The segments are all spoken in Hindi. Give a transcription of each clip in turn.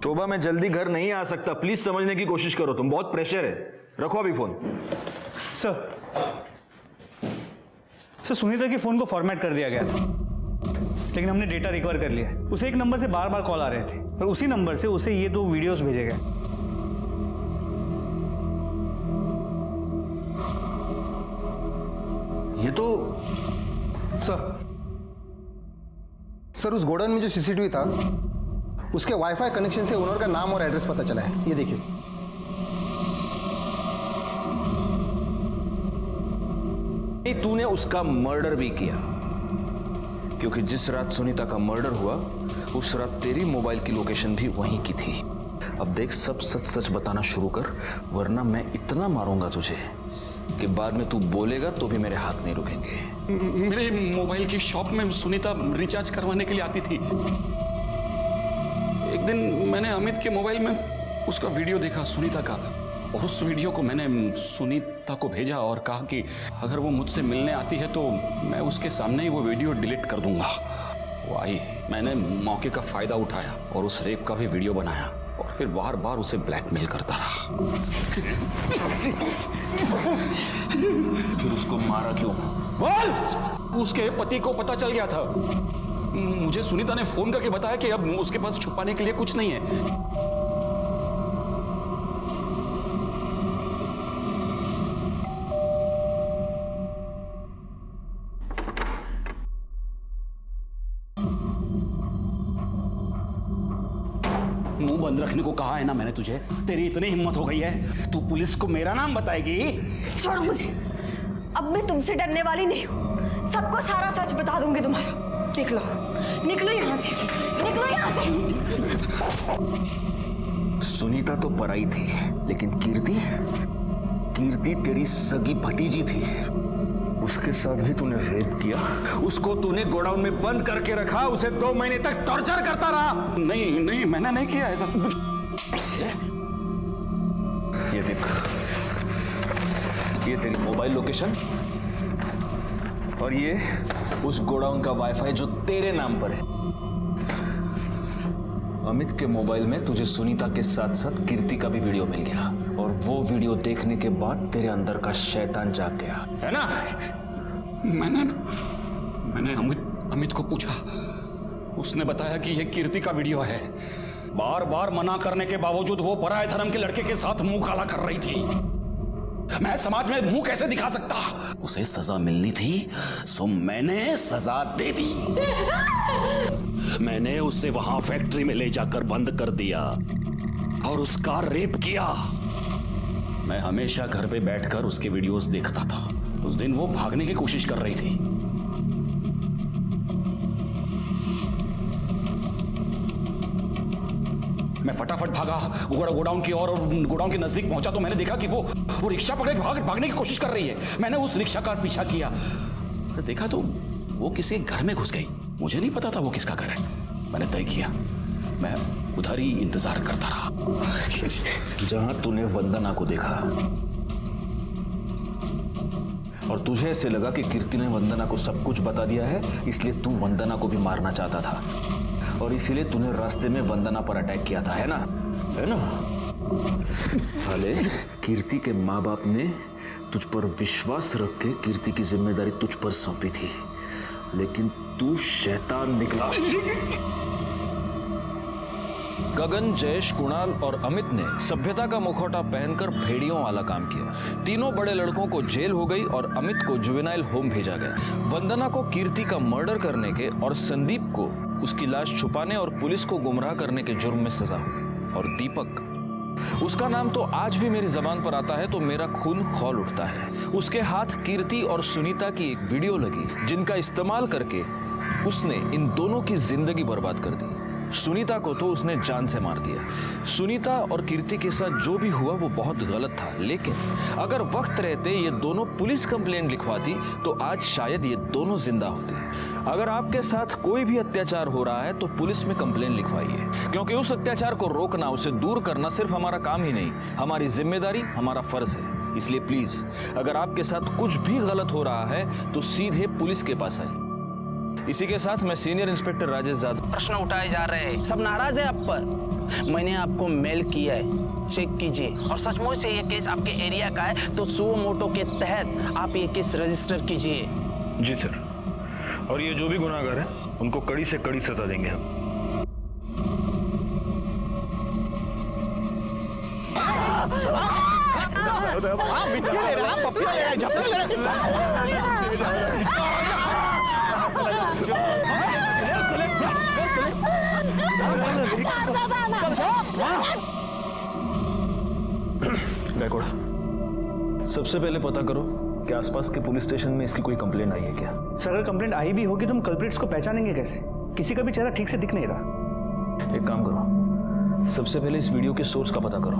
शोभा, मैं जल्दी घर नहीं आ सकता, प्लीज समझने की कोशिश करो, तुम बहुत प्रेशर है। रखो अभी फोन। सर सुनीता के फोन को फॉर्मेट कर दिया गया था, लेकिन हमने डेटा रिकवर कर लिया। उसे एक नंबर से बार बार कॉल आ रहे थे और उसी नंबर से उसे ये 2 वीडियोस भेजे गए। ये तो सर उस गोडाउन में जो सीसीटीवी था उसके वाईफाई कनेक्शन से ओनर का नाम और एड्रेस पता चला है। ये देखिए। तूने उसका मर्डर भी किया, क्योंकि जिस रात सुनीता का मर्डर हुआ उस रात तेरी मोबाइल की लोकेशन भी वहीं की थी। अब देख, सब सच सच बताना शुरू कर, वरना मैं इतना मारूंगा तुझे कि बाद में तू बोलेगा तो भी मेरे हाथ नहीं रुकेंगे। मेरे मोबाइल की शॉप में सुनीता रिचार्ज करवाने के लिए आती थी। एक दिन मैंने अमित के मोबाइल में उसका वीडियो देखा सुनीता का, और उस वीडियो को मैंने सुनीता को भेजा और कहा कि अगर वो मुझसे मिलने आती है तो मैं उसके सामने ही वो वीडियो डिलीट कर दूंगा। वो आई, मैंने मौके का फायदा उठाया और उस रेप का भी वीडियो बनाया और फिर बार बार उसे ब्लैकमेल करता रहा। फिर उसको मारा क्यों? बोल! उसके पति को पता चल गया था। मुझे सुनीता ने फोन करके बताया कि अब उसके पास छुपाने के लिए कुछ नहीं है। मुंह बंद रखने को कहा है ना मैंने तुझे। तेरी इतनी हिम्मत हो गई है, तू पुलिस को मेरा नाम बताएगी? छोड़ो मुझे, अब मैं तुमसे डरने वाली नहीं हूँ। सबको सारा सच बता दूंगी तुम्हारा। निकलो, निकलो यहाँ से, निकलो यहाँ से। सुनीता तो पराई थी, लेकिन कीर्ति तेरी सगी भतीजी थी। उसके साथ भी तूने रेप किया, उसको तूने गोडाउन में बंद करके रखा, उसे 2 महीने तक टॉर्चर करता रहा। नहीं, मैंने नहीं किया ऐसा। ये देख, ये तेरी मोबाइल लोकेशन और ये उस गोडाउन का वाईफाई जो तेरे नाम पर है। अमित के मोबाइल में तुझे सुनीता के साथ साथ कीर्ति का भी वीडियो मिल गया, और वो वीडियो देखने के बाद तेरे अंदर का शैतान जाग गया, है ना? मैंने अमित को पूछा, उसने बताया कि ये कीर्ति का वीडियो है। बार बार मना करने के बावजूद वो पराये धर्म के लड़के के साथ मुंह काला कर रही थी। मैं समाज में मुंह कैसे दिखा सकता? उसे सजा मिलनी थी, सो मैंने सजा दे दी। मैंने उसे वहां फैक्ट्री में ले जाकर बंद कर दिया और उसका रेप किया। मैं हमेशा घर पे बैठकर उसके वीडियोस देखता था। उस दिन वो भागने की कोशिश कर रही थी। मैं फटाफट भागा गोडाउन की ओर, और गोडाउन के नजदीक पहुंचा तो मैंने देखा कि वो रिक्शा पकड़ के भागने की कोशिश कर रही है। मैंने उस रिक्शा का पीछा किया, देखा तो वो किसी घर में घुस गई। मुझे नहीं पता था वो किसका घर है। मैंने तय किया मैं उधर ही इंतजार करता रहा। जहां तूने वंदना को देखा और तुझे ऐसे लगा कि कीर्ति ने वंदना को सब कुछ बता दिया है, इसलिए तू वंदना को भी मारना चाहता था, और इसीलिए तूने रास्ते में वंदना पर अटैक किया था, है ना? है ना? साले, कीर्ति के माँ बाप ने तुझ पर विश्वास रख के कीर्ति की जिम्मेदारी तुझ पर सौंपी थी, लेकिन तू शैतान निकला। गगन, जयेश, कुणाल और अमित ने सभ्यता का मुखौटा पहनकर भेड़ियों वाला काम किया। तीनों बड़े लड़कों को जेल हो गई और अमित को जुवेनाइल होम भेजा गया। वंदना को कीर्ति का मर्डर करने के और संदीप को उसकी लाश छुपाने और पुलिस को गुमराह करने के जुर्म में सजा हुई। और दीपक, उसका नाम तो आज भी मेरी जबान पर आता है तो मेरा खून खौल उठता है। उसके हाथ कीर्ति और सुनीता की एक वीडियो लगी, जिनका इस्तेमाल करके उसने इन दोनों की जिंदगी बर्बाद कर दी। सुनीता को तो उसने जान से मार दिया। सुनीता और कीर्ति के साथ जो भी हुआ वो बहुत गलत था, लेकिन अगर वक्त रहते ये दोनों पुलिस कंप्लेंट लिखवाती तो आज शायद ये दोनों जिंदा होते। अगर आपके साथ कोई भी अत्याचार हो रहा है तो पुलिस में कंप्लेंट लिखवाइए, क्योंकि उस अत्याचार को रोकना, उसे दूर करना सिर्फ हमारा काम ही नहीं, हमारी जिम्मेदारी, हमारा फर्ज है। इसलिए प्लीज, अगर आपके साथ कुछ भी गलत हो रहा है तो सीधे पुलिस के पास आइए। इसी के साथ मैं सीनियर इंस्पेक्टर राजेश यादव प्रश्न उठाए जा रहे हैं, सब नाराज है आप पर। मैंने आपको मेल किया है, चेक कीजिए, और सचमुच से ये केस आपके एरिया का है तो सुओ मोटो के तहत आप ये केस रजिस्टर कीजिए। जी सर, और ये जो भी गुनाहगार हैं उनको कड़ी से कड़ी सजा देंगे हम। गायकवाड़, सबसे पहले पता करो कि आसपास के पुलिस स्टेशन में इसकी कोई कंप्लेंट आई है क्या? सर अगर कंप्लेंट आई भी होगी तो हम कल्प्रिट्स को पहचानेंगे कैसे? किसी का भी चेहरा ठीक से दिख नहीं रहा। एक काम करो, सबसे पहले इस वीडियो के सोर्स का पता करो।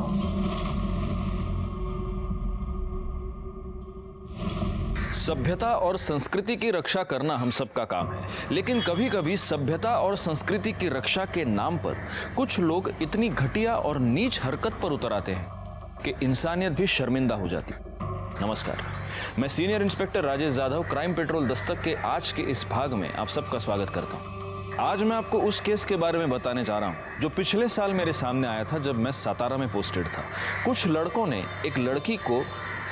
सभ्यता और संस्कृति की रक्षा करना हम सबका काम है, लेकिन कभी कभी सभ्यता और संस्कृति की रक्षा के नाम पर कुछ लोग इतनी घटिया और नीच हरकत पर उतर आते हैं कि इंसानियत भी शर्मिंदा हो जाती। नमस्कार, मैं senior inspector Rajesh Yadav crime petrol Dastak के आज के इस भाग में आप सबका स्वागत करता हूं। आज मैं आपको उस केस के बारे में बताने जा रहा हूं जो पिछले साल मेरे सामने आया था जब मैं सातारा में पोस्टेड था। कुछ लड़कों ने एक लड़की को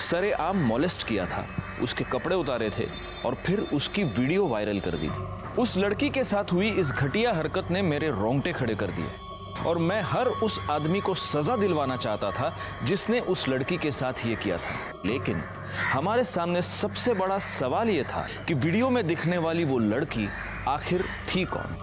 सरेआम मॉलेस्ट किया था, उसके कपड़े उतारे थे और फिर उसकी वीडियो वायरल कर दी थी। उस लड़की के साथ हुई इस घटिया हरकत ने मेरे रोंगटे खड़े कर दिए और मैं हर उस आदमी को सजा दिलवाना चाहता था जिसने उस लड़की के साथ ये किया था। लेकिन हमारे सामने सबसे बड़ा सवाल ये था कि वीडियो में दिखने वाली वो लड़की आखिर थी कौन?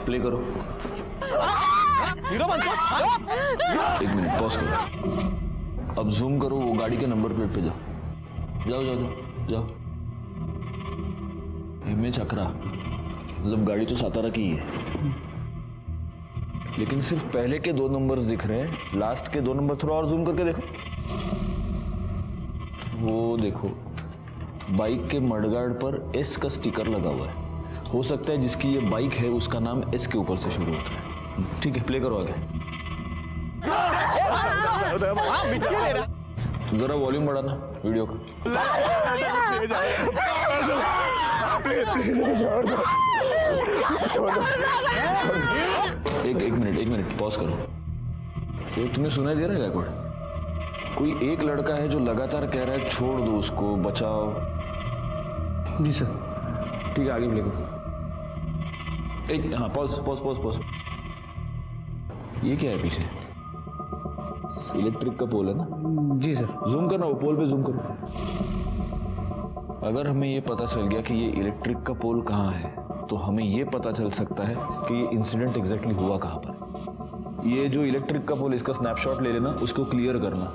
प्ले करो। एक मिनट पॉज करो। अब जूम करो, वो गाड़ी के नंबर प्लेट पे जाओ। जाओ जाओ जाओ जाओ। इमेज अकरा, मतलब गाड़ी तो सातारा की ही है, लेकिन सिर्फ पहले के 2 नंबर्स दिख रहे हैं। लास्ट के 2 नंबर थोड़ा और जूम करके देखो। वो देखो, बाइक के मडगार्ड पर एस का स्टिकर लगा हुआ है। हो सकता है जिसकी ये बाइक है उसका नाम एस के ऊपर से शुरू होता है। ठीक है, प्ले करो आगे। जरा वॉल्यूम बढ़ाना वीडियो का। एक मिनट पॉज करो। ये तुम्हें सुनाई दे रहा है गायकवाड़? कोई एक लड़का है जो लगातार कह रहा है छोड़ दो उसको, बचाओ। जी सर। ठीक है, आगे प्ले करो। हाँ, पॉज। ये क्या है पीछे? इलेक्ट्रिक का पोल है ना? जी सर। जूम करना, वो पोल पे जूम करो। अगर हमें ये पता चल गया कि ये इलेक्ट्रिक का पोल कहाँ है तो हमें ये पता चल सकता है कि ये इंसिडेंट एग्जैक्टली हुआ कहाँ पर। ये जो इलेक्ट्रिक का पोल, इसका स्नैपशॉट ले लेना, उसको क्लियर करना,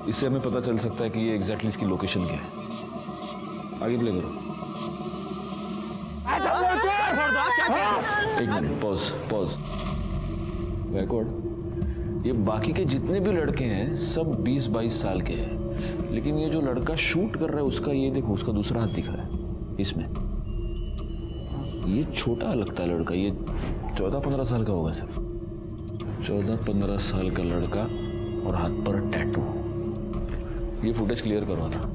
इससे हमें पता चल सकता है कि ये एग्जैक्टली इसकी लोकेशन क्या है। आगे प्ले करो। एक मिनट, पॉज। गायकवाड़, ये बाकी के जितने भी लड़के हैं सब 20-22 साल के हैं, लेकिन ये जो लड़का शूट कर रहा है उसका, ये देखो, उसका दूसरा हाथ दिख रहा है इसमें। ये छोटा लगता है लड़का, ये 14-15 साल का होगा सर। 14-15 साल का लड़का और हाथ पर टैटू। ये फुटेज क्लियर करवा था।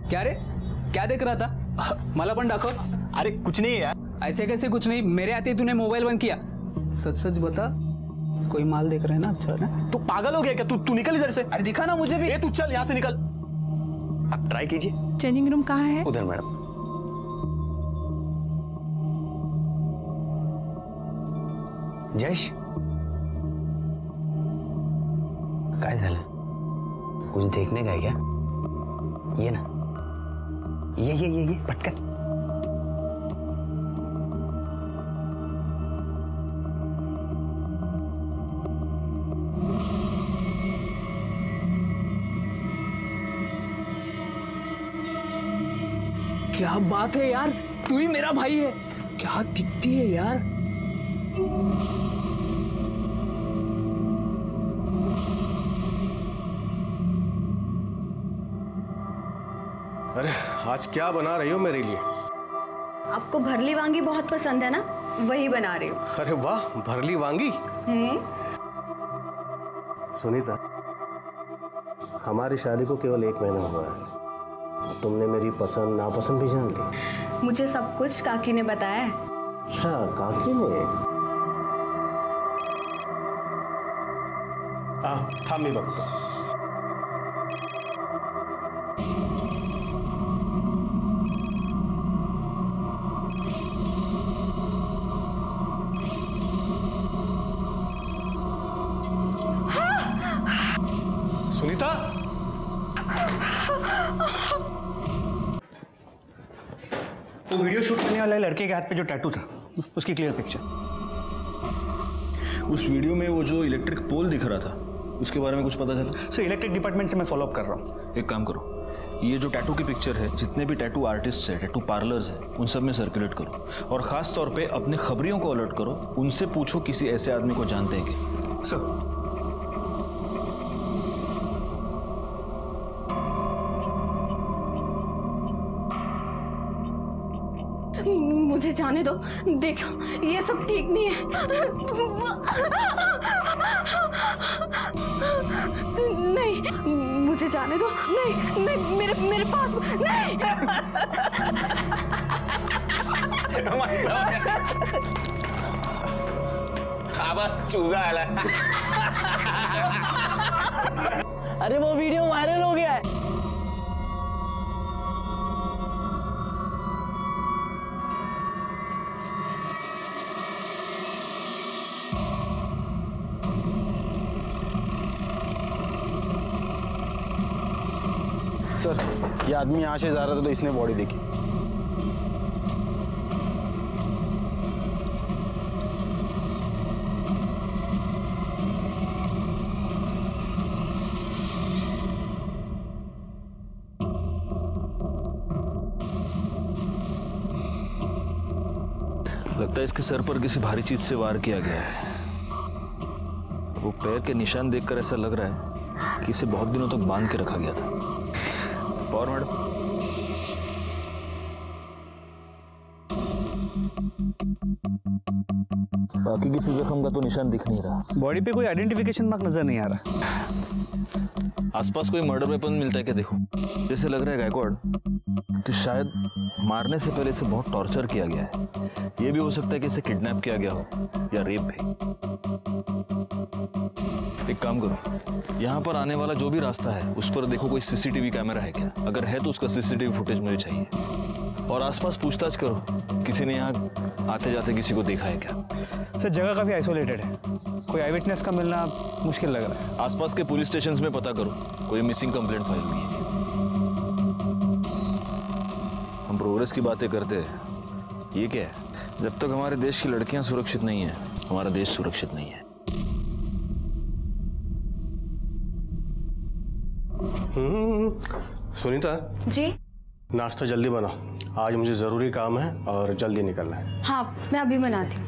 क्या रे, क्या देख रहा था? मला पण दाखव। अरे कुछ नहीं यार। ऐसे कैसे कुछ नहीं? मेरे आते ही तूने मोबाइल बंद किया। सच सच बता, कोई माल देख रहे हैं ना? अच्छा ना? तू पागल हो गया क्या? तू निकल इधर से। अरे दिखा ना मुझे भी। तू चल यहाँ से निकल। आप ट्राई कीजिए। चेंजिंग रूम कहाँ है? उधर मैडम। जयेश, काय झालं? कुछ देखने का है क्या? ये ना, ये पटकन। क्या बात है यार, तू ही मेरा भाई है। क्या दिखती है यार। अरे आज क्या बना रही हो मेरे लिए? आपको भरली वांगी बहुत पसंद है ना, वही बना रही हूँ। अरे वाह, भरली वांगी। सुनीता, हमारी शादी को केवल 1 महीना हुआ है, तुमने मेरी पसंद नापसंद भी जान ली। मुझे सब कुछ काकी ने बताया है। अच्छा, काकी ने? थाम मी बघतो। सुनीता, वो वीडियो शूट करने वाले लड़के के हाथ पे जो टैटू था, उसकी क्लियर पिक्चर। उस वीडियो में वो जो इलेक्ट्रिक पोल दिख रहा था, उसके बारे में कुछ पता चला? सर, इलेक्ट्रिक डिपार्टमेंट से मैं फॉलो अप कर रहा हूँ। एक काम करो, ये जो टैटू की पिक्चर है, जितने भी टैटू आर्टिस्ट है, टैटू पार्लर्स है, उन सब में सर्कुलेट करो, और खास तौर पे अपने खबरियों को अलर्ट करो। उनसे पूछो किसी ऐसे आदमी को जानते हैं क्या। सर, मुझे जाने दो, देखो ये सब ठीक नहीं है। नहीं, मुझे जाने दो। नहीं नहीं, मेरे पास नहीं। चूजा आला। अरे वो वीडियो वायरल हो गया है। सर, ये आदमी यहाँ से जा रहा था तो इसने बॉडी देखी। लगता है इसके सर पर किसी भारी चीज से वार किया गया है। वो पैर के निशान देखकर ऐसा लग रहा है कि इसे बहुत दिनों तक बांध के रखा गया था। और मैडम, बाकी किसी जख्म का तो निशान दिख नहीं रहा। बॉडी पे कोई आइडेंटिफिकेशन मार्क नजर नहीं आ रहा। आसपास कोई मर्डर वेपन मिलता है क्या? देखो, जैसे लग रहा है गायकवाड़ कि शायद मारने से पहले इसे बहुत टॉर्चर किया गया है। ये भी हो सकता है कि इसे किडनैप किया गया हो या रेप भी। एक काम करो, यहाँ पर आने वाला जो भी रास्ता है उस पर देखो कोई सीसीटीवी कैमरा है क्या। अगर है तो उसका सीसीटीवी फुटेज मुझे चाहिए। और आसपास पूछताछ करो, किसी ने यहाँ आते जाते किसी को देखा है क्या। सर, जगह काफी आइसोलेटेड है, कोई आई विटनेस का मिलना मुश्किल लग रहा है। आसपास के पुलिस स्टेशंस में पता करो कोई मिसिंग कंप्लेंट फाइल हुई है। हम प्रोग्रेस की बातें करते हैं, ये क्या है? जब तक हमारे देश की लड़कियां सुरक्षित नहीं है, हमारा देश सुरक्षित नहीं है। सुनीता जी? नाश्ता जल्दी बनाओ, आज मुझे ज़रूरी काम है और जल्दी निकलना है। हाँ, मैं अभी बनाती हूँ।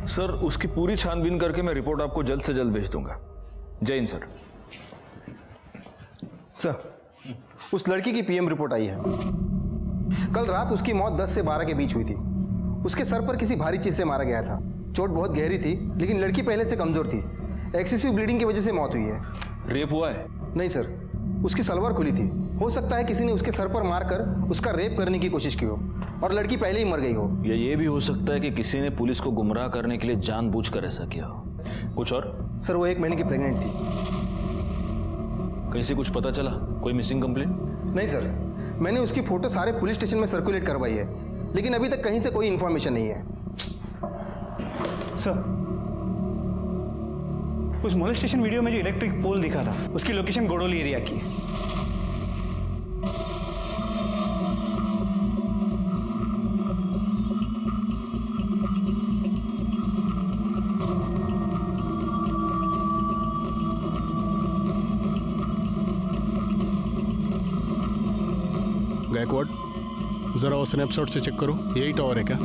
सर, उसकी पूरी छानबीन करके मैं रिपोर्ट आपको जल्द से जल्द भेज दूंगा। जय हिंद सर। सर, उस लड़की की पीएम रिपोर्ट आई है। कल रात उसकी मौत 10 से 12 के बीच हुई थी। उसके सर पर किसी भारी चीज से मारा गया था। चोट बहुत गहरी थी, लेकिन लड़की पहले से कमजोर थी। एक्सेसिव ब्लीडिंग की वजह से मौत हुई है। रेप हुआ है? नहीं सर, उसकी सलवार खुली थी। हो सकता है किसी ने उसके सर पर मारकर उसका रेप करने की कोशिश की हो और लड़की पहले ही मर गई हो। या ये भी हो सकता है कि किसी ने पुलिस को गुमराह करने के लिए जानबूझकर ऐसा किया हो। कुछ और? सर वो 1 महीने की प्रेग्नेंट थी। कहीं से कुछ पता चला? कोई मिसिंग कंप्लेंट? नहीं सर, मैंने उसकी फोटो सारे पुलिस स्टेशन में सर्कुलेट करवाई है, लेकिन अभी तक कहीं से कोई इन्फॉर्मेशन नहीं है। सर, उस मोलेस्टेशन वीडियो में जो इलेक्ट्रिक पोल दिखा था, उसकी लोकेशन गोडोली एरिया की है। गायकवाड, जरा वो स्नैपशॉट से चेक करो, यही टावर है क्या?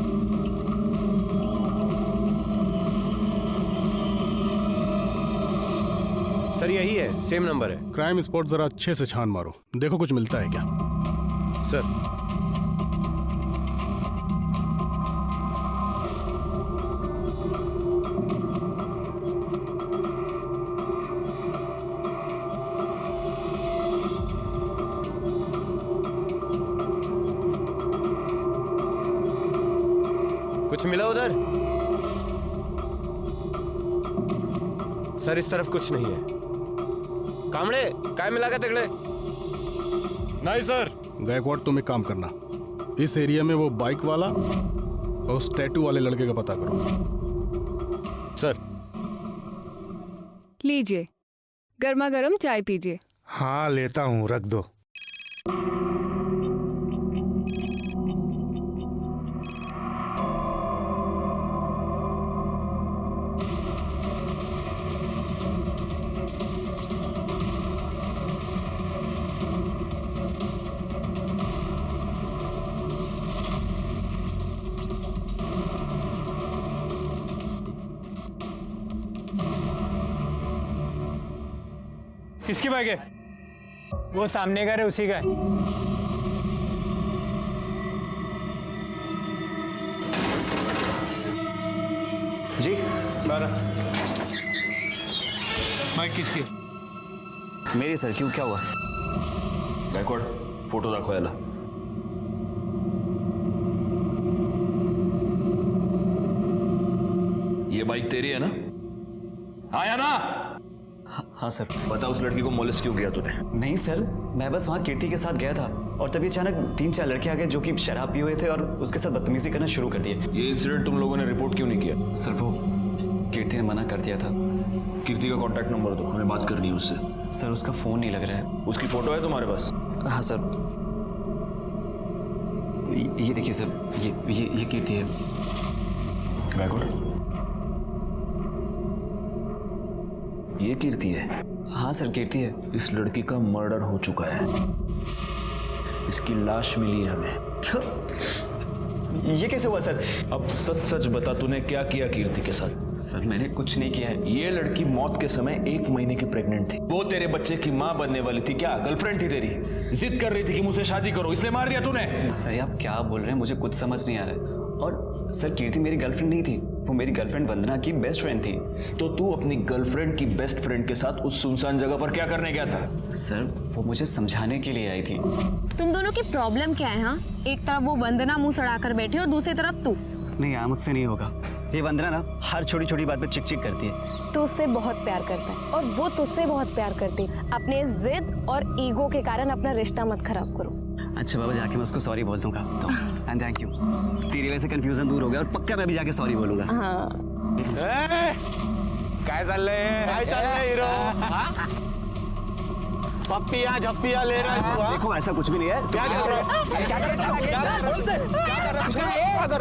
सर यही है, सेम नंबर है। क्राइम स्पॉट जरा अच्छे से छान मारो, देखो कुछ मिलता है क्या। सर कुछ मिला उधर? सर इस तरफ कुछ नहीं है। कामड़े काय मिला का तगड़े? नहीं सर। गायकवाड तुम एक काम करना, इस एरिया में वो बाइक वाला और उस टैटू वाले लड़के का पता करो। सर लीजिए, गर्मा गर्म चाय पीजिए। हाँ लेता हूँ, रख दो। किसकी बाइक है? वो सामने का है, उसी का है। जी 12। बाइक किसकी? मेरी सर, क्यों, क्या हुआ? गायकवाड, फोटो दाखवा याला। ये बाइक तेरी है ना? हाँ या ना? हाँ सर। बता, उस लड़की को मोलेस्ट क्यों किया तूने? नहीं सर, मैं बस वहाँ कीर्ति के साथ गया था और तभी अचानक 3-4 लड़के आ गए जो कि शराब पिए हुए थे और उसके साथ बदतमीजी करना शुरू कर दिए। ये इंसिडेंट तुम लोगों ने रिपोर्ट क्यों नहीं किया? सर वो कीर्ति ने मना कर दिया था। कीर्ति का कांटेक्ट नंबर दो, हमें बात करनी है उससे। सर उसका फोन नहीं लग रहा है। उसकी फोटो है तुम्हारे पास? हाँ सर, ये देखिए सर, ये कीर्ति है। गायकवाड, ये कीर्ति है? हाँ सर, कीर्ति है। इस लड़की का मर्डर हो चुका है, इसकी लाश मिली है हमें। ये कैसे हुआ सर? अब सच सच बता, तूने क्या किया कीर्ति के साथ? सर मैंने कुछ नहीं किया है। ये लड़की मौत के समय 1 महीने की प्रेग्नेंट थी। वो तेरे बच्चे की माँ बनने वाली थी। क्या गर्लफ्रेंड थी तेरी? जिद कर रही थी कि मुझसे शादी करो, इसलिए मार दिया तूने? सर आप क्या बोल रहे हैं, मुझे कुछ समझ नहीं आ रहा है। और सर कीर्ति मेरी गर्लफ्रेंड नहीं थी, वो मेरी गर्लफ्रेंड वंदना की बेस्ट फ्रेंड थी। तो तू अपनी गर्लफ्रेंड की बेस्ट फ्रेंड के साथ उस सुनसान जगह पर क्या करने गया था? सर वो मुझे समझाने के लिए आई थी। तुम दोनों की प्रॉब्लम क्या है? हाँ, एक तरफ वो वंदना मुंह सड़ाकर बैठी और दूसरी तरफ तू। नहीं यार, मुझसे नहीं होगा। ये वंदना ना हर छोटी छोटी बात पे चिक चिक करती है। तू उससे बहुत प्यार करता है और वो तुझसे बहुत प्यार करती है। अपने जिद और ईगो के कारण अपना रिश्ता मत खराब करो। अच्छा बाबा, जाके मैं उसको सॉरी बोल दूंगा। तो एंड थैंक यू, तेरी वजह से कंफ्यूजन दूर हो गया और पक्का मैं भी जाके सॉरी बोलूंगा। हाँ। काय चाललंय हीरो? पप्पिया झप्पिया ले रहा है तू? हाँ? देखो ऐसा कुछ भी नहीं है। क्या कर रहा है? क्या कर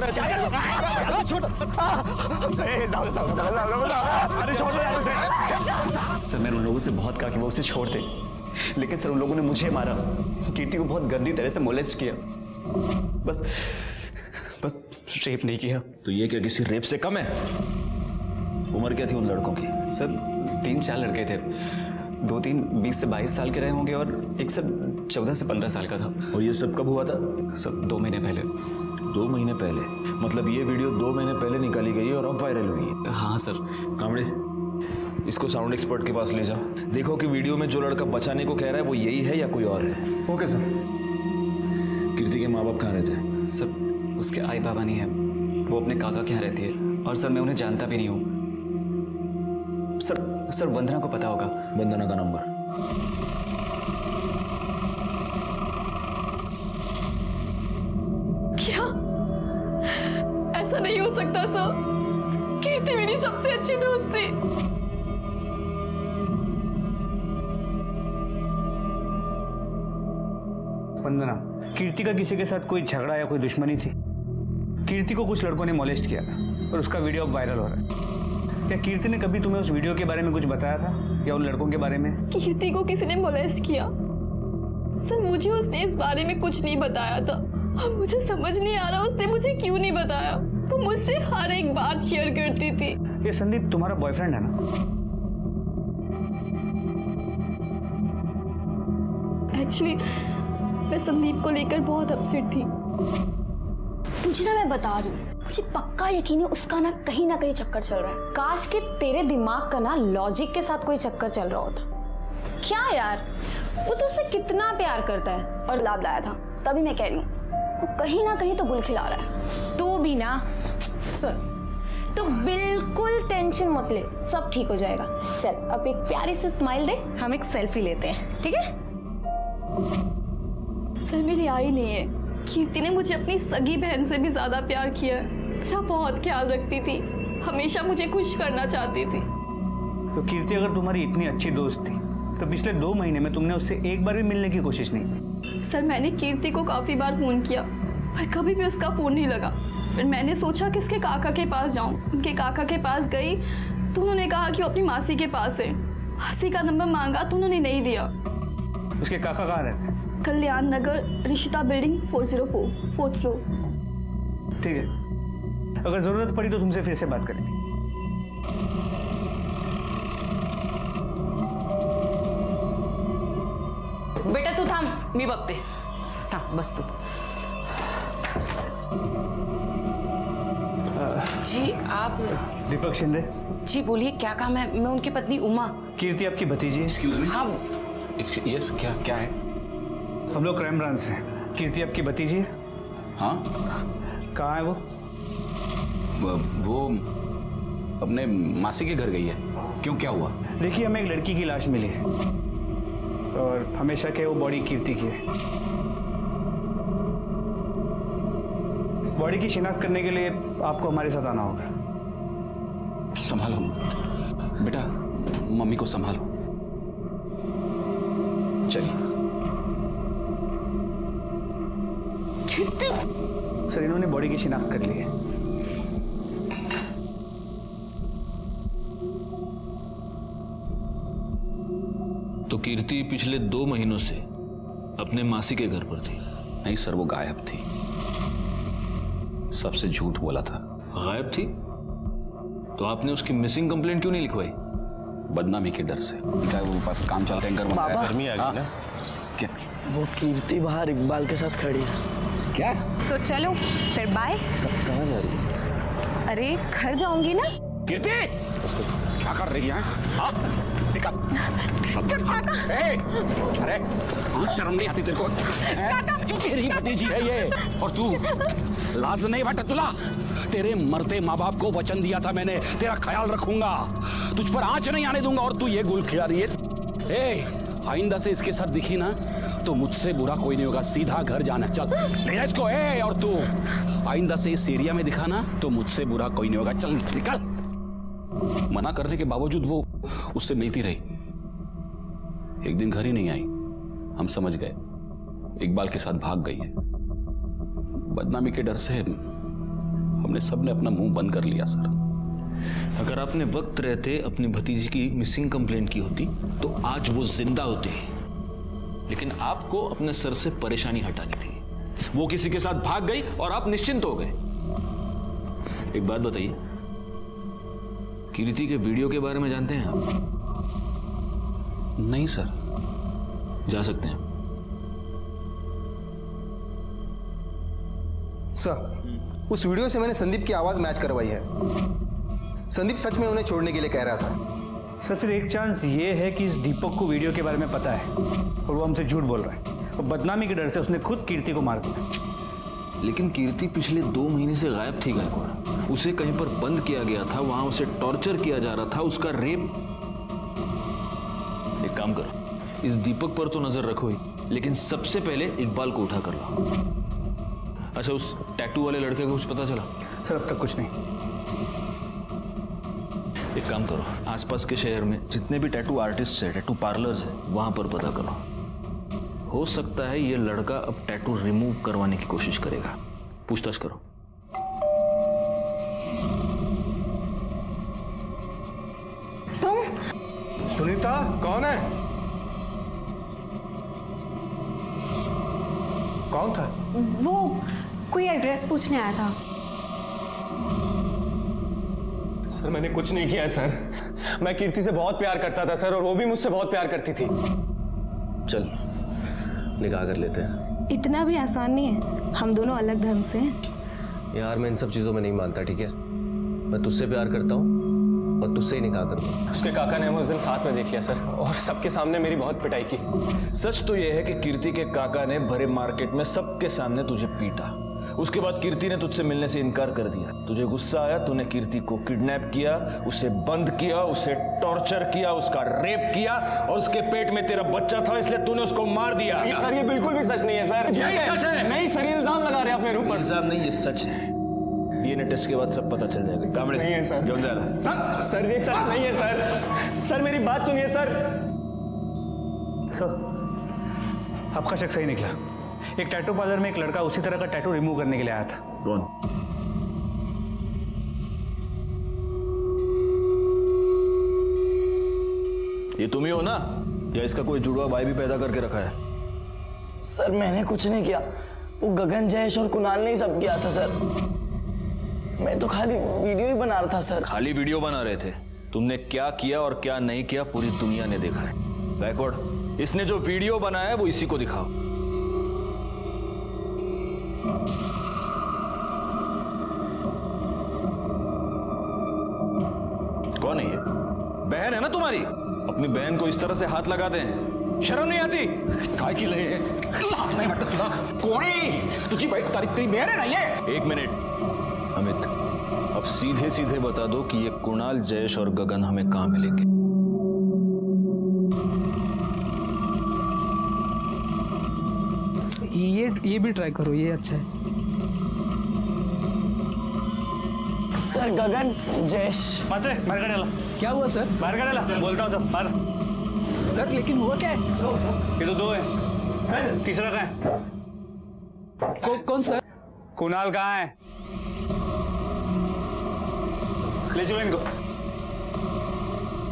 रहा है? छोड़। अरे छोड़ दो यार उसे। सर मैंने उन लोगों से बहुत कहा कि वो उसे छोड़ दे, लेकिन सर उन लोगों ने मुझे मारा, कीर्ति को बहुत गंदी तरह से मोलेस्ट किया। बस रेप नहीं किया। तो ये क्या किसी रेप से कम है? उम्र क्या थी उन लड़कों की? सर 3-4 लड़के थे, 2-3 20 से 22 साल के रहे होंगे और एक सब 14 से 15 साल का था। और ये सब कब हुआ था? सब 2 महीने पहले। 2 महीने पहले? मतलब ये वीडियो 2 महीने पहले निकाली गई है और अब वायरल हुई है? हाँ सर। कामड़े, इसको साउंड एक्सपर्ट के पास ले जाओ, देखो कि वीडियो में जो लड़का बचाने को कह रहा है वो यही है या कोई और है। Okay sir. कीर्ति के माँ बाप कहाँ रहते हैं? सर उसके आई बाबा नहीं है, वो अपने काका के यहाँ रहती है और सर मैं उन्हें जानता भी नहीं हूँ। सर वंदना को पता होगा। वंदना का नंबर? क्या? ऐसा नहीं हो सकता सर, कीर्ति मेरी सबसे अच्छी दोस्त थी। वंदना, कीर्ति का किसी के साथ कोई झगड़ा या कोई दुश्मनी थी? कीर्ति को कुछ लड़कों ने मोलेस्ट किया था और उसका वीडियो अब वायरल हो रहा है। क्या कीर्ति ने कभी तुम्हें उस वीडियो के बारे में कुछ बताया था या उन लड़कों के बारे में? कीर्ति को किसी ने मोलेस्ट किया? सर मुझे उसने इस बारे में कुछ नहीं बताया था और मुझे समझ नहीं आ रहा उसने मुझे क्यों नहीं बताया। वो मुझसे हर एक बात शेयर करती थी। ये संदीप तुम्हारा बॉयफ्रेंड है ना? एक्चुअली मैं संदीप को लेकर बहुत अपसेट थी। तुझे ना मैं बता रही हूँ, मुझे पक्का यकीन है उसका ना कहीं चक्कर चल रहा है। काश कि तेरे दिमाग का ना लॉजिक के साथ कोई चक्कर चल रहा होता। क्या यार, वो तुझसे कितना प्यार करता है और गुलाब लाया था, तभी मैं कह रही हूँ वो कहीं ना कहीं तो गुल खिला रहा है। तो भी ना सुन, तो बिल्कुल टेंशन मत ले, सब ठीक हो जाएगा। चल अब एक प्यारी सी स्माइल दे, हम एक सेल्फी लेते हैं, ठीक है? सर मेरी आई नहीं है, कीर्ति ने मुझे अपनी सगी बहन से भी ज्यादा प्यार किया है। मेरा बहुत ख्याल रखती थी, हमेशा मुझे खुश करना चाहती थी। तो कीर्ति अगर तुम्हारी इतनी अच्छी दोस्त थी तो पिछले 2 महीने में तुमने उससे एक बार भी मिलने की कोशिश नहीं की? सर मैंने कीर्ति को काफी बार फोन किया पर कभी भी उसका फोन नहीं लगा। फिर मैंने सोचा कि उसके काका के पास जाऊं। उनके काका के पास गई तो उन्होंने कहा कि वो अपनी मासी के पास है। मासी का नंबर मांगा तो उन्होंने नहीं दिया। उसके काका कहाँ रहते हैं? कल्याण नगर, ऋषिता बिल्डिंग 404, 4th फ्लोर। ठीक है, अगर जरूरत पड़ी तो तुमसे फिर से बात करेंगे। बेटा तू थांब, मी बघते। थांब, बस तू। जी आप? दीपक शिंदे जी बोलिए, क्या काम है? मैं उनकी पत्नी उमा। कीर्ति आपकी भतीजी है। Excuse me. हाँ यस, क्या है? हम लोग क्राइम ब्रांच से हैं। कीर्ति आपकी भतीजी है। हाँ, कहाँ है वो? वो अपने मासी के घर गई है। क्यों, क्या हुआ? देखिए, हमें एक लड़की की लाश मिली है और हमेशा के वो बॉडी कीर्ति की है। बॉडी की शिनाख्त करने के लिए आपको हमारे साथ आना होगा। संभालो बेटा, मम्मी को संभालो। चलिए। सर इन्होंने बॉडी की शिनाख्त कर ली है। तो कीर्ति पिछले 2 महीनों से अपने मासी के घर पर थी? नहीं सर, वो गायब थी। सबसे झूठ बोला था। गायब थी? तो आपने उसकी मिसिंग कंप्लेंट क्यों नहीं लिखवाई? बदनामी के डर से। क्या वो काम चल टैंकर बाबा, गर्मी आ गई ना। क्या? वो कीर्ति बाहर इकबाल के साथ खड़ी है। क्या? तो चलो फिर बाय। कहाँ जा रही है? अरे घर जाऊंगी ना। कीर्ति क्या कर रही है? हाँ? निकल। ए, अरे शर्म नहीं आती तेरे को? तेरी भतीजी है ये, और तू लाज नहीं बटा तुला? तेरे मरते माँ बाप को वचन दिया था मैंने, तेरा ख्याल रखूंगा, तुझ पर आंच नहीं आने दूंगा, और तू ये गुल खिला रही है। ए, आइंदा से इसके साथ दिखी ना तो मुझसे बुरा कोई नहीं होगा, सीधा घर जाना। चल ले जा इसको। ए, और तू आइंदा से इस एरिया में दिखा ना तो मुझसे बुरा कोई नहीं होगा। चल निकल। मना करने के बावजूद वो उससे मिलती रही। एक दिन घर ही नहीं आई, हम समझ गए इकबाल के साथ भाग गई है। बदनामी के डर से हमने सबने अपना मुंह बंद कर लिया सर। अगर आपने वक्त रहते अपनी भतीजी की मिसिंग कंप्लेंट की होती तो आज वो जिंदा होती, लेकिन आपको अपने सर से परेशानी हटानी थी। वो किसी के साथ भाग गई और आप निश्चिंत हो गए। एक बात बताइए, कीर्ति के वीडियो के बारे में जानते हैं आप? नहीं सर। जा सकते हैं सर, उस वीडियो से मैंने संदीप की आवाज मैच करवाई है। संदीप सच में उन्हें छोड़ने के लिए कह रहा था। सर फिर एक चांस ये है कि इस दीपक को वीडियो के बारे में पता है और वो हमसे झूठ बोल रहा है और बदनामी के डर से उसने खुद कीर्ति को मार दिया। लेकिन कीर्ति पिछले 2 महीने से गायब थी गायकवाड़। उसे कहीं पर बंद किया गया था, वहां उसे टॉर्चर किया जा रहा था, उसका रेप। एक काम करो, इस दीपक पर तो नजर रखो ही, लेकिन सबसे पहले इकबाल को उठा कर लो। अच्छा, उस टैटू वाले लड़के को कुछ पता चला? सर अब तक कुछ नहीं। एक काम करो, आसपास के शहर में जितने भी टैटू आर्टिस्ट है, टैटू पार्लर्स है, वहां पर पता करो। हो सकता है ये लड़का अब टैटू रिमूव करवाने की कोशिश करेगा। पूछताछ करो। तुम सुनीता कौन है? कौन था? वो कोई एड्रेस पूछने आया था। सर मैंने कुछ नहीं किया है सर। मैं कीर्ति से बहुत प्यार करता था सर, और वो भी मुझसे बहुत प्यार करती थी। चल निकाह कर लेते हैं। इतना भी आसान नहीं है, हम दोनों अलग धर्म से हैं। यार मैं इन सब चीज़ों में नहीं मानता, ठीक है? मैं तुझसे प्यार करता हूँ और तुझसे ही निकाह करूँगा। उसके काका ने हमें उस दिन साथ में देख लिया सर, और सबके सामने मेरी बहुत पिटाई की। सच तो यह है कि कीर्ति के काका ने भरे मार्केट में सबके सामने तुझे पीटा। उसके बाद कीर्ति ने तुझसे मिलने से इनकार कर दिया। तुझे गुस्सा आया, तूने कीर्ति को किडनैप किया, उसे बंद किया, उसे टॉर्चर किया, उसका रेप किया, और उसके पेट में तेरा बच्चा था, इसलिए तूने उसको मार दिया। सर ये बिल्कुल भी सच नहीं है सर। यही सच है। नहीं सर, ये इल्जाम लगा रहे हैं अपने ऊपर। इल्जाम नहीं, ये सच है। डीएनए टेस्ट के बाद सब पता चल जाएगा। सच नहीं है सर। क्यों जा रहा? सर ये सच नहीं है सर। सर मेरी बात सुनिए सर। सर आपका शक सही निकला। एक टैटू पार्लर में एक लड़का उसी तरह का टैटू रिमूव करने के लिए आया था। कौन? ये तुम ही हो ना, या इसका कोई जुड़वा भाई भी पैदा करके रखा है? सर मैंने कुछ नहीं किया, वो गगन, जयेश और कुणाल ने ही सब किया था सर। मैं तो खाली वीडियो ही बना रहा था सर। खाली वीडियो बना रहे थे? तुमने क्या किया और क्या नहीं किया पूरी दुनिया ने देखा है। गायकवाड़, इसने जो वीडियो बनाया है वो इसी को दिखाओ। कौन है ये? बहन है ना तुम्हारी? अपनी बहन को इस तरह से हाथ लगाते हैं, शर्म नहीं आती? काय की लय लाज नाही वाटत तुला? कोण आहे तुझी बाईक? तारीख बहन है ना ये? 1 मिनट अमित, अब सीधे सीधे बता दो कि ये कुणाल, जयेश और गगन हमें कहां मिलेंगे? ये भी ट्राई करो, ये अच्छा है। सर गगन, जयेश। बात है, बाहर डाला। क्या हुआ सर? बाहर डाला, बोलता हूँ सब बाहर। सर लेकिन हुआ क्या है? ये तो 2 है, तीसरा कहाँ है? कौन सर? कुणाल कहाँ है? ले चलो इनको।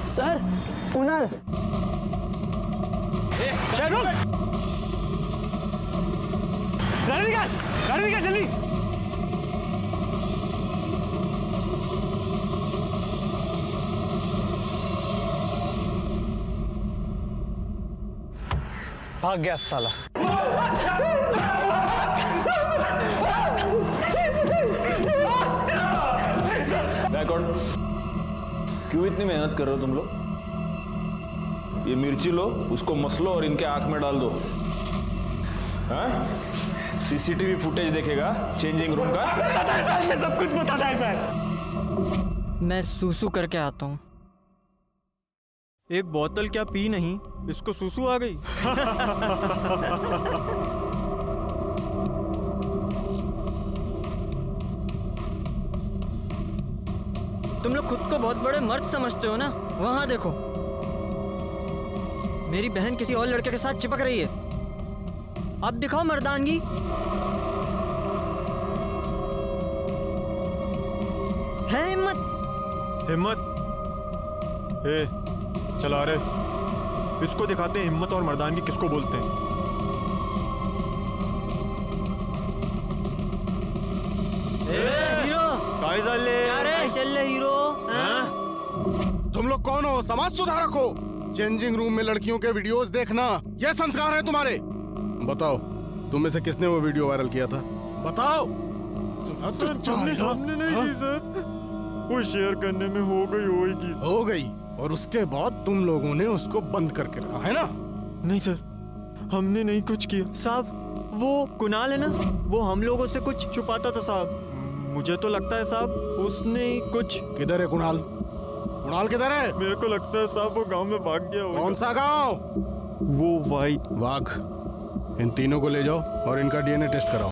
सर कुणाल। गाड़ी निकाल जल्दी। भाग गया साला। गायकवाड़, क्यों इतनी मेहनत कर रहे हो तुम लोग? ये मिर्ची लो, उसको मसलो और इनके आंख में डाल दो। हाँ? सीसीटीवी फुटेज देखेगा चेंजिंग रूम का। पता है सर, ये सब कुछ बताता है सर। मैं सूसू करके आता हूँ। एक बोतल क्या पी नहीं, इसको सूसू आ गई। तुम लोग खुद को बहुत बड़े मर्द समझते हो ना? वहां देखो, मेरी बहन किसी और लड़के के साथ चिपक रही है। अब दिखाओ मर्दानगी। है हिम्मत। ए, चला रे, इसको दिखाते हैं हिम्मत और मर्दानगी किसको बोलते हैं। हीरो चल हीरो। तुम लोग कौन हो? समाज सुधारक हो? चेंजिंग रूम में लड़कियों के वीडियोस देखना ये संस्कार है तुम्हारे? बताओ, तुम में से किसने वो वीडियो वायरल किया था? बताओ। सर हमने नहीं की सर, वो शेयर करने में हो गई। हो गई और उसके बाद तुम लोगों ने उसको बंद करके रखा है ना? नहीं सर, हमने नहीं कुछ किया साहब। वो कुणाल है ना, वो हम लोगों से कुछ छुपाता था साहब। मुझे तो लगता है साहब उसने ही कुछ। किधर है कुणाल? कुणाल किधर है? मेरे को लगता है साहब वो गांव में भाग गया होगा। कौन सा गांव? वो वाघ। इन तीनों को ले जाओ और इनका डीएनए टेस्ट कराओ।